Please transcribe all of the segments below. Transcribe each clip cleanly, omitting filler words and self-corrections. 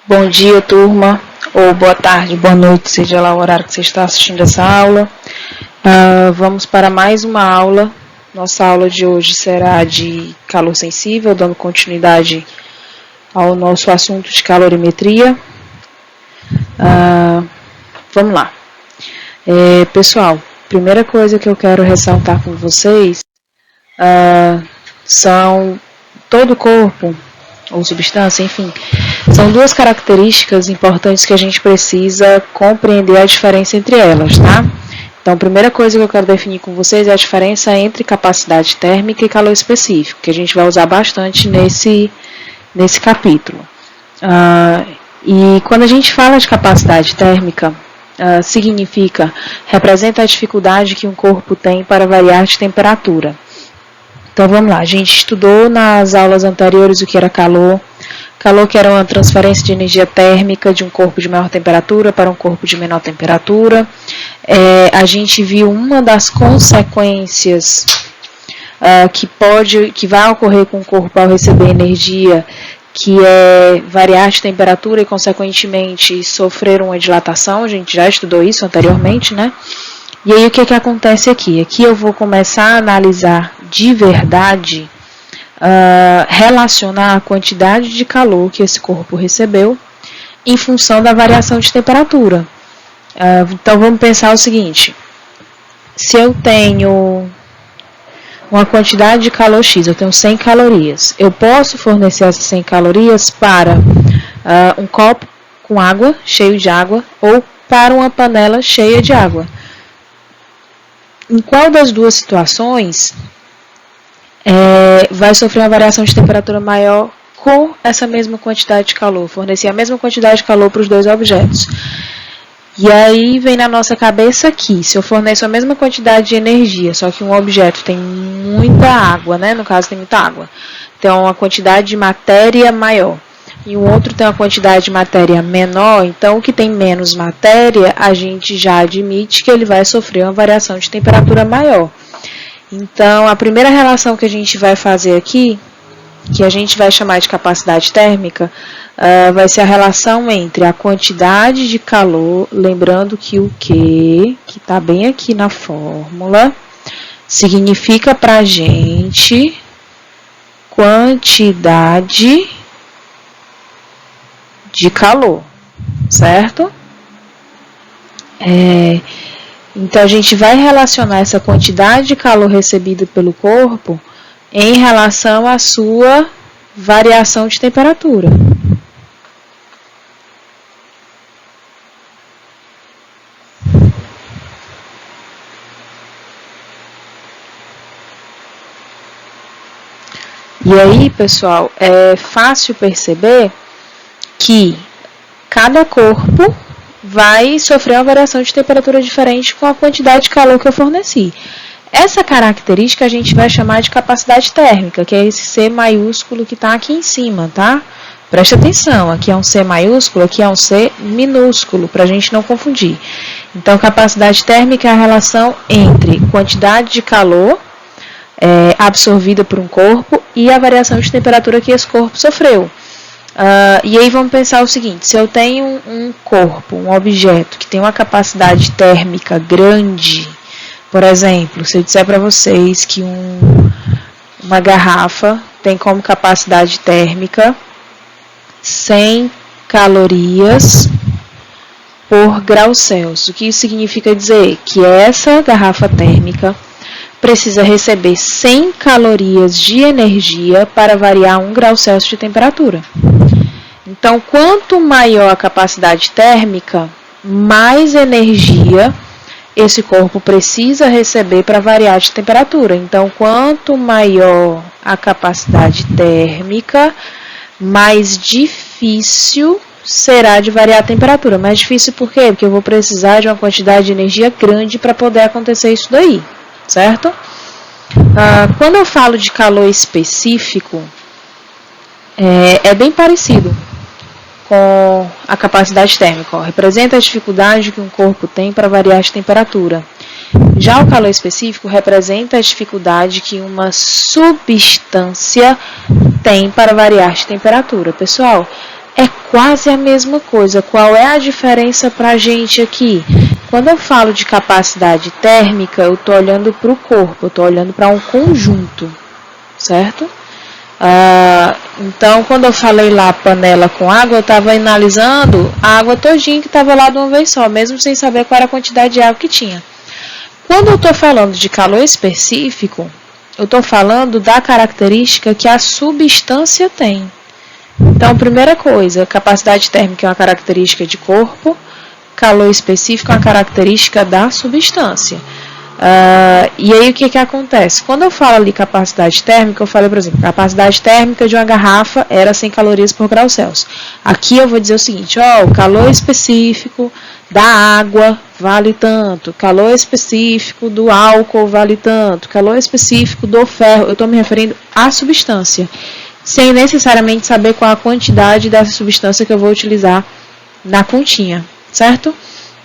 Bom dia, turma, ou boa tarde, boa noite, seja lá o horário que você está assistindo essa aula. Vamos para mais uma aula. Nossa aula de hoje será de calor sensível, dando continuidade ao nosso assunto de calorimetria. Vamos lá. Pessoal, primeira coisa que eu quero ressaltar com vocês são todo o corpo, ou substância, enfim, são duas características importantes que a gente precisa compreender a diferença entre elas, tá? Então, a primeira coisa que eu quero definir com vocês é a diferença entre capacidade térmica e calor específico, que a gente vai usar bastante nesse capítulo. E quando a gente fala de capacidade térmica, representa a dificuldade que um corpo tem para variar de temperatura. Então, vamos lá, a gente estudou nas aulas anteriores o que era calor. Calor que era uma transferência de energia térmica de um corpo de maior temperatura para um corpo de menor temperatura. A gente viu uma das consequências que vai ocorrer com o corpo ao receber energia, que é variar de temperatura e, consequentemente, sofrer uma dilatação. A gente já estudou isso anteriormente, né? E aí, o que acontece aqui? Aqui eu vou começar a analisar de verdade, relacionar a quantidade de calor que esse corpo recebeu em função da variação de temperatura. Então, vamos pensar o seguinte: se eu tenho uma quantidade de calor X, eu tenho 100 calorias, eu posso fornecer essas 100 calorias para um copo com água, cheio de água, ou para uma panela cheia de água. Em qual das duas situações vai sofrer uma variação de temperatura maior com essa mesma quantidade de calor, fornecer a mesma quantidade de calor para os dois objetos? E aí vem na nossa cabeça aqui, se eu forneço a mesma quantidade de energia, só que um objeto tem muita água, né? No caso tem muita água, tem uma quantidade de matéria maior, e o outro tem uma quantidade de matéria menor, então o que tem menos matéria, a gente já admite que ele vai sofrer uma variação de temperatura maior. Então, a primeira relação que a gente vai fazer aqui, que a gente vai chamar de capacidade térmica, vai ser a relação entre a quantidade de calor, lembrando que o Q, que está bem aqui na fórmula, significa para a gente quantidade de calor, certo? Então, a gente vai relacionar essa quantidade de calor recebida pelo corpo em relação à sua variação de temperatura. E aí, pessoal, é fácil perceber que cada corpo vai sofrer uma variação de temperatura diferente com a quantidade de calor que eu forneci. Essa característica a gente vai chamar de capacidade térmica, que é esse C maiúsculo que está aqui em cima, tá? Preste atenção, aqui é um C maiúsculo, aqui é um C minúsculo, para a gente não confundir. Então, capacidade térmica é a relação entre quantidade de calor absorvida por um corpo e a variação de temperatura que esse corpo sofreu. E aí vamos pensar o seguinte: se eu tenho um corpo, um objeto que tem uma capacidade térmica grande, por exemplo, se eu disser para vocês que uma garrafa tem como capacidade térmica 100 calorias por grau Celsius, o que isso significa dizer? Que essa garrafa térmica precisa receber 100 calorias de energia para variar 1 grau Celsius de temperatura. Então, quanto maior a capacidade térmica, mais energia esse corpo precisa receber para variar de temperatura. Então, quanto maior a capacidade térmica, mais difícil será de variar a temperatura. Mais difícil por quê? Porque eu vou precisar de uma quantidade de energia grande para poder acontecer isso daí, certo? Quando eu falo de calor específico, é bem parecido com a capacidade térmica. Representa a dificuldade que um corpo tem para variar de temperatura. Já o calor específico representa a dificuldade que uma substância tem para variar de temperatura. Pessoal, É quase a mesma coisa. Qual é a diferença para a gente aqui? Quando eu falo de capacidade térmica, eu estou olhando para o corpo, eu estou olhando para um conjunto, certo? Então, quando eu falei lá panela com água, eu estava analisando a água todinha que estava lá de uma vez só, mesmo sem saber qual era a quantidade de água que tinha. Quando eu estou falando de calor específico, eu estou falando da característica que a substância tem. Então, primeira coisa, capacidade térmica é uma característica de corpo, calor específico é uma característica da substância. E aí o que acontece? Quando eu falo ali capacidade térmica, eu falei, por exemplo, capacidade térmica de uma garrafa era 100 calorias por grau Celsius. Aqui eu vou dizer o seguinte, o calor específico da água vale tanto, calor específico do álcool vale tanto, calor específico do ferro, eu estou me referindo à substância, sem necessariamente saber qual a quantidade dessa substância que eu vou utilizar na continha, certo?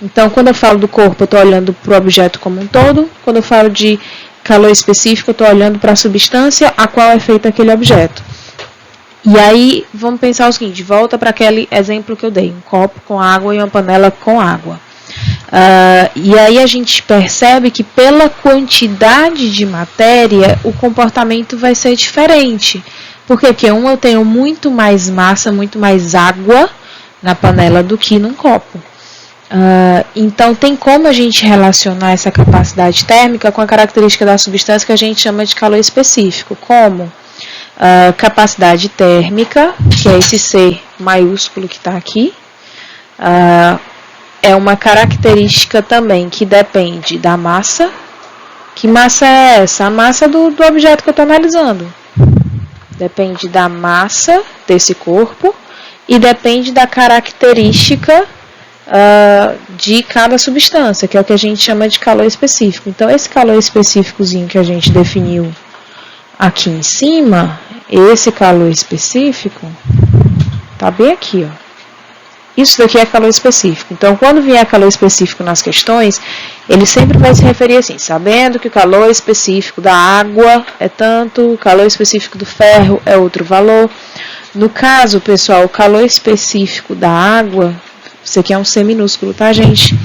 Então, quando eu falo do corpo, eu estou olhando para o objeto como um todo. Quando eu falo de calor específico, eu estou olhando para a substância a qual é feito aquele objeto. E aí, vamos pensar o seguinte, volta para aquele exemplo que eu dei, um copo com água e uma panela com água. E aí a gente percebe que pela quantidade de matéria, o comportamento vai ser diferente. Por quê? Porque eu tenho muito mais massa, muito mais água na panela do que num copo. Então, tem como a gente relacionar essa capacidade térmica com a característica da substância que a gente chama de calor específico. Como? Capacidade térmica, que é esse C maiúsculo que está aqui, é uma característica também que depende da massa. Que massa é essa? A massa do objeto que eu estou analisando. Depende da massa desse corpo e depende da característica de cada substância, que é o que a gente chama de calor específico. Então, esse calor específicozinho que a gente definiu aqui em cima, esse calor específico, tá bem aqui, ó. Isso daqui é calor específico. Então, quando vier calor específico nas questões, ele sempre vai se referir assim, sabendo que o calor específico da água é tanto, o calor específico do ferro é outro valor. No caso, pessoal, o calor específico da água, isso aqui é um C minúsculo, tá, gente?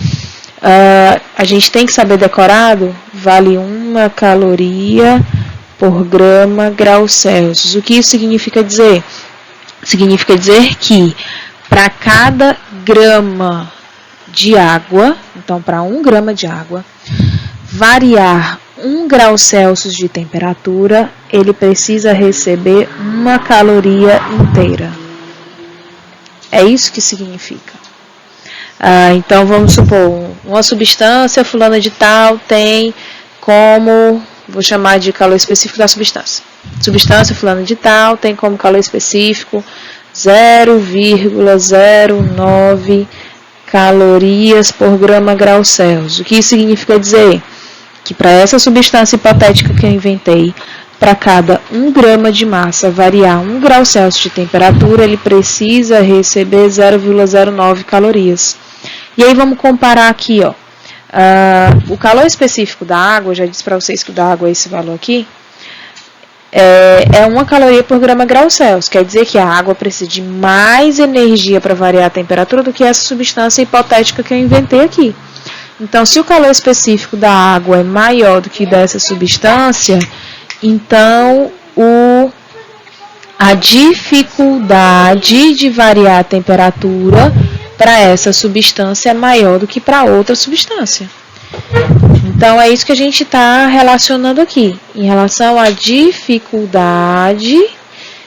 A gente tem que saber decorado, vale 1 caloria por grama grau Celsius. O que isso significa dizer? Significa dizer que para cada grama de água, então para 1 grama de água, variar 1 grau Celsius de temperatura, ele precisa receber 1 caloria inteira. É isso que significa. Então, vamos supor, uma substância fulana de tal tem como, vou chamar de calor específico da substância. Substância fulana de tal tem como calor específico 0,09 calorias por grama grau Celsius. O que isso significa dizer? Que para essa substância hipotética que eu inventei, para cada 1 grama de massa variar 1 grau Celsius de temperatura, ele precisa receber 0,09 calorias. E aí vamos comparar aqui, ó. O calor específico da água, já disse para vocês que o da água é esse valor aqui, é 1 caloria por grama grau Celsius. Quer dizer que a água precisa de mais energia para variar a temperatura do que essa substância hipotética que eu inventei aqui. Então, se o calor específico da água é maior do que dessa substância, então a dificuldade de variar a temperatura para essa substância é maior do que para outra substância. Então, é isso que a gente está relacionando aqui, em relação à dificuldade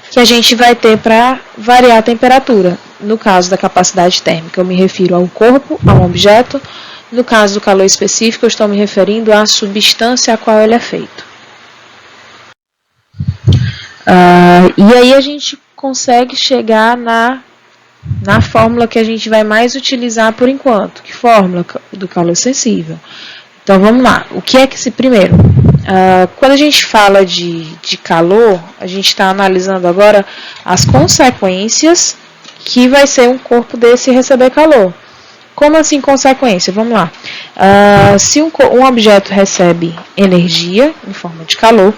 que a gente vai ter para variar a temperatura. No caso da capacidade térmica, eu me refiro ao corpo, ao objeto. No caso do calor específico, eu estou me referindo à substância a qual ele é feito. E aí a gente consegue chegar na fórmula que a gente vai mais utilizar por enquanto. Que fórmula? Do calor sensível. Então, vamos lá. O que é que primeiro? Quando a gente fala de calor, a gente está analisando agora as consequências que vai ser um corpo desse receber calor. Como assim consequência? Vamos lá. Se um objeto recebe energia em forma de calor,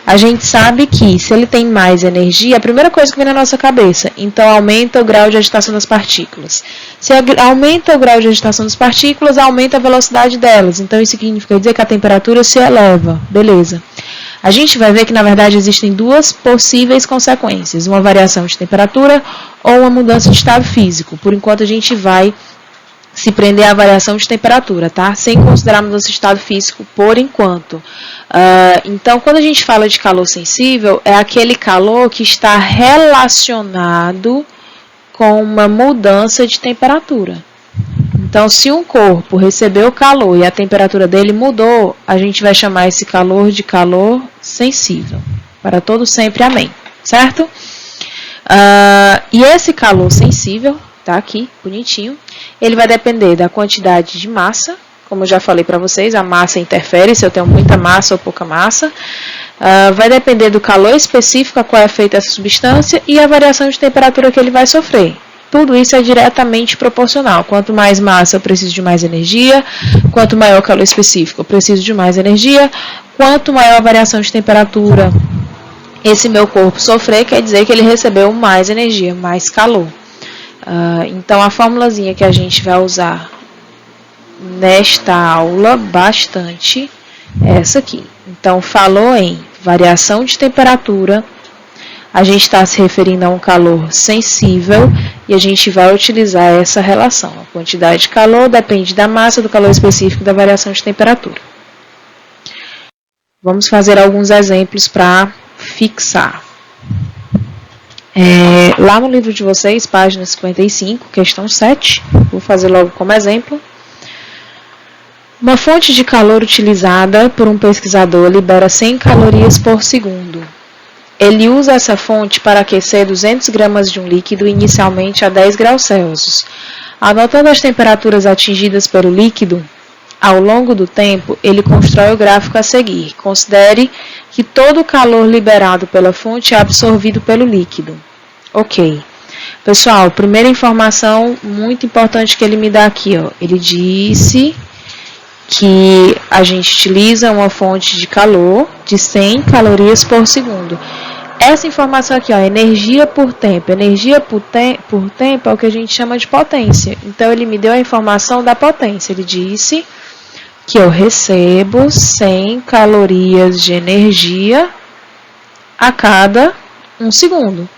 A gente sabe que se ele tem mais energia, a primeira coisa que vem na nossa cabeça, então aumenta o grau de agitação das partículas. Se aumenta o grau de agitação das partículas, aumenta a velocidade delas. Então isso significa dizer que a temperatura se eleva. Beleza. A gente vai ver que na verdade existem duas possíveis consequências, uma variação de temperatura ou uma mudança de estado físico. Por enquanto a gente vai se prender à variação de temperatura, tá? Sem considerar a mudança de estado físico por enquanto. Então, quando a gente fala de calor sensível, é aquele calor que está relacionado com uma mudança de temperatura. Então, se um corpo recebeu calor e a temperatura dele mudou, a gente vai chamar esse calor de calor sensível. Para todo sempre, amém. Certo? E esse calor sensível, tá aqui, bonitinho, ele vai depender da quantidade de massa. Como eu já falei para vocês, a massa interfere, se eu tenho muita massa ou pouca massa. Vai depender do calor específico a qual é feita essa substância e a variação de temperatura que ele vai sofrer. Tudo isso é diretamente proporcional. Quanto mais massa, eu preciso de mais energia. Quanto maior o calor específico, eu preciso de mais energia. Quanto maior a variação de temperatura esse meu corpo sofrer, quer dizer que ele recebeu mais energia, mais calor. Então, a formulazinha que a gente vai usar nesta aula bastante é essa aqui. Então, falou em variação de temperatura, a gente está se referindo a um calor sensível e a gente vai utilizar essa relação. A quantidade de calor depende da massa, do calor específico e da variação de temperatura. Vamos fazer alguns exemplos para fixar. Lá no livro de vocês, página 55, questão 7, vou fazer logo como exemplo. Uma fonte de calor utilizada por um pesquisador libera 100 calorias por segundo. Ele usa essa fonte para aquecer 200 gramas de um líquido inicialmente a 10 graus Celsius. Anotando as temperaturas atingidas pelo líquido, ao longo do tempo, ele constrói o gráfico a seguir. Considere que todo o calor liberado pela fonte é absorvido pelo líquido. Ok. Pessoal, primeira informação muito importante que ele me dá aqui, ó. Ele disse que a gente utiliza uma fonte de calor de 100 calorias por segundo. Essa informação aqui, ó, energia por tempo. Energia por tempo é o que a gente chama de potência. Então, ele me deu a informação da potência. Ele disse que eu recebo 100 calorias de energia a cada 1 segundo.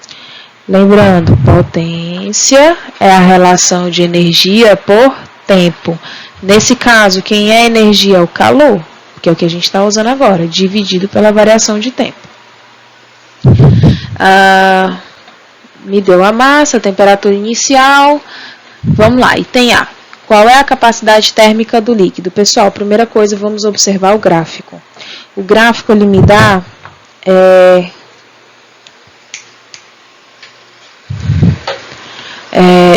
Lembrando, potência é a relação de energia por tempo. Nesse caso, quem é energia é o calor, que é o que a gente está usando agora, dividido pela variação de tempo. Me deu a massa, a temperatura inicial. Vamos lá, item A. Qual é a capacidade térmica do líquido? Pessoal, primeira coisa, vamos observar o gráfico. O gráfico ele me dá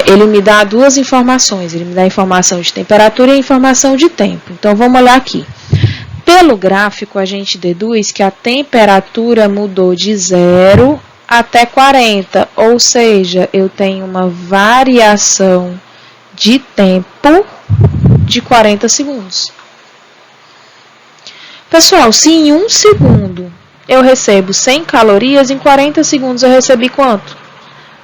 ele me dá duas informações. Ele me dá a informação de temperatura e a informação de tempo. Então, vamos olhar aqui. Pelo gráfico, a gente deduz que a temperatura mudou de 0 até 40. Ou seja, eu tenho uma variação de tempo de 40 segundos. Pessoal, se em 1 segundo eu recebo 100 calorias, em 40 segundos eu recebi quanto?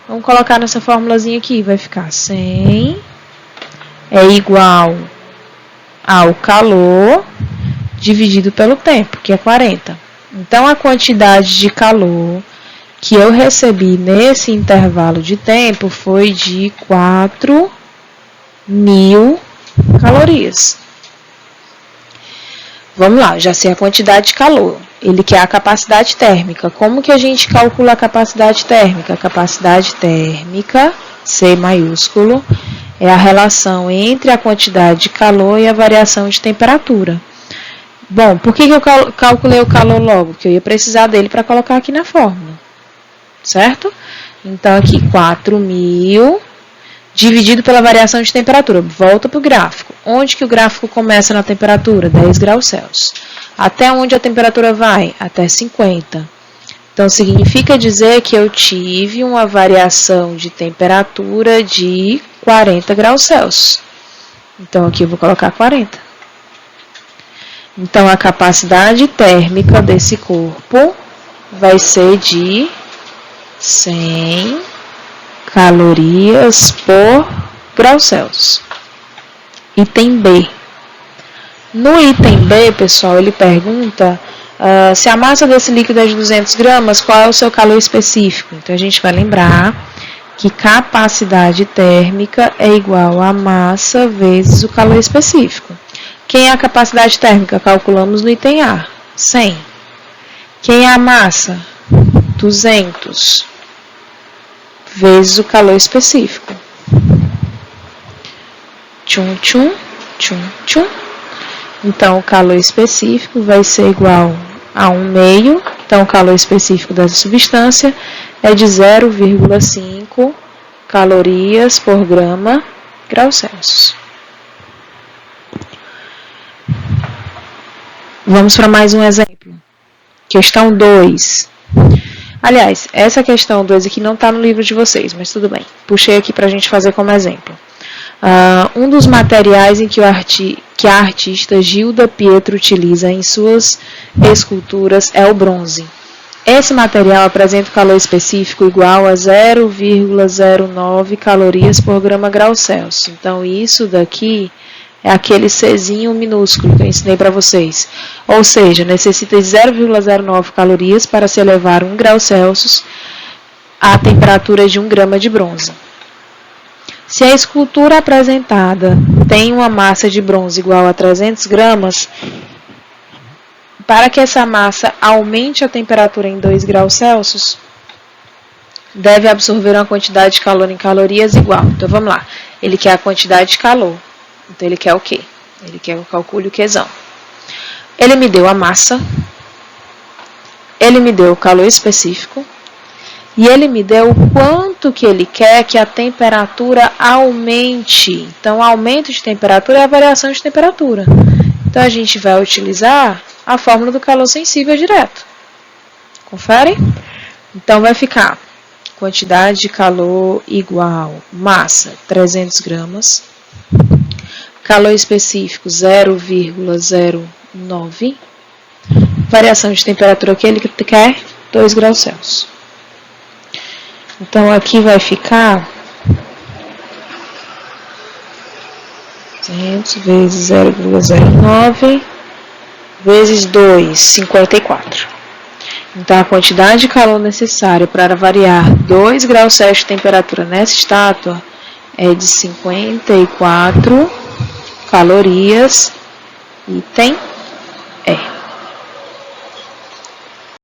Vamos colocar nessa formulazinha aqui, vai ficar 100 é igual ao calor dividido pelo tempo, que é 40. Então, a quantidade de calor que eu recebi nesse intervalo de tempo foi de 4.000 calorias. Vamos lá, já sei a quantidade de calor. Ele quer a capacidade térmica. Como que a gente calcula a capacidade térmica? A capacidade térmica, C maiúsculo, é a relação entre a quantidade de calor e a variação de temperatura. Bom, por que eu calculei o calor logo? Porque eu ia precisar dele para colocar aqui na fórmula. Certo? Então, aqui, 4.000 dividido pela variação de temperatura. Volta para o gráfico. Onde que o gráfico começa na temperatura? 10 graus Celsius. Até onde a temperatura vai? Até 50. Então, significa dizer que eu tive uma variação de temperatura de 40 graus Celsius. Então, aqui eu vou colocar 40. Então, a capacidade térmica desse corpo vai ser de 100 calorias por grau Celsius. Item B. No item B, pessoal, ele pergunta se a massa desse líquido é de 200 gramas, qual é o seu calor específico? Então, a gente vai lembrar que capacidade térmica é igual a massa vezes o calor específico. Quem é a capacidade térmica? Calculamos no item A, 100. Quem é a massa? 200 vezes o calor específico. Tchum, tchum, tchum, tchum. Então, o calor específico vai ser igual a 1/2. Então, o calor específico dessa substância é de 0,5 calorias por grama grau Celsius. Vamos para mais um exemplo. Questão 2. Aliás, essa questão 2 aqui não está no livro de vocês, mas tudo bem. Puxei aqui para a gente fazer como exemplo. Um dos materiais em que a artista Gilda Pietro utiliza em suas esculturas é o bronze. Esse material apresenta um calor específico igual a 0,09 calorias por grama grau Celsius. Então, isso daqui é aquele Czinho minúsculo que eu ensinei para vocês. Ou seja, necessita de 0,09 calorias para se elevar 1 grau Celsius à temperatura de 1 grama de bronze. Se a escultura apresentada tem uma massa de bronze igual a 300 gramas, para que essa massa aumente a temperatura em 2 graus Celsius, deve absorver uma quantidade de calor em calorias igual. Então, vamos lá. Ele quer a quantidade de calor. Então, ele quer o quê? Ele quer que eu calcule o Qzão. Ele me deu a massa, ele me deu o calor específico, e ele me deu o quanto que ele quer que a temperatura aumente. Então, o aumento de temperatura é a variação de temperatura. Então, a gente vai utilizar a fórmula do calor sensível direto. Confere? Então, vai ficar quantidade de calor igual massa, 300 gramas. Calor específico, 0,09. Variação de temperatura que ele quer, 2 graus Celsius. Então, aqui vai ficar 200 vezes 0,09 vezes 2, 54. Então, a quantidade de calor necessária para variar 2 graus Celsius de temperatura nessa estátua é de 54 calorias, item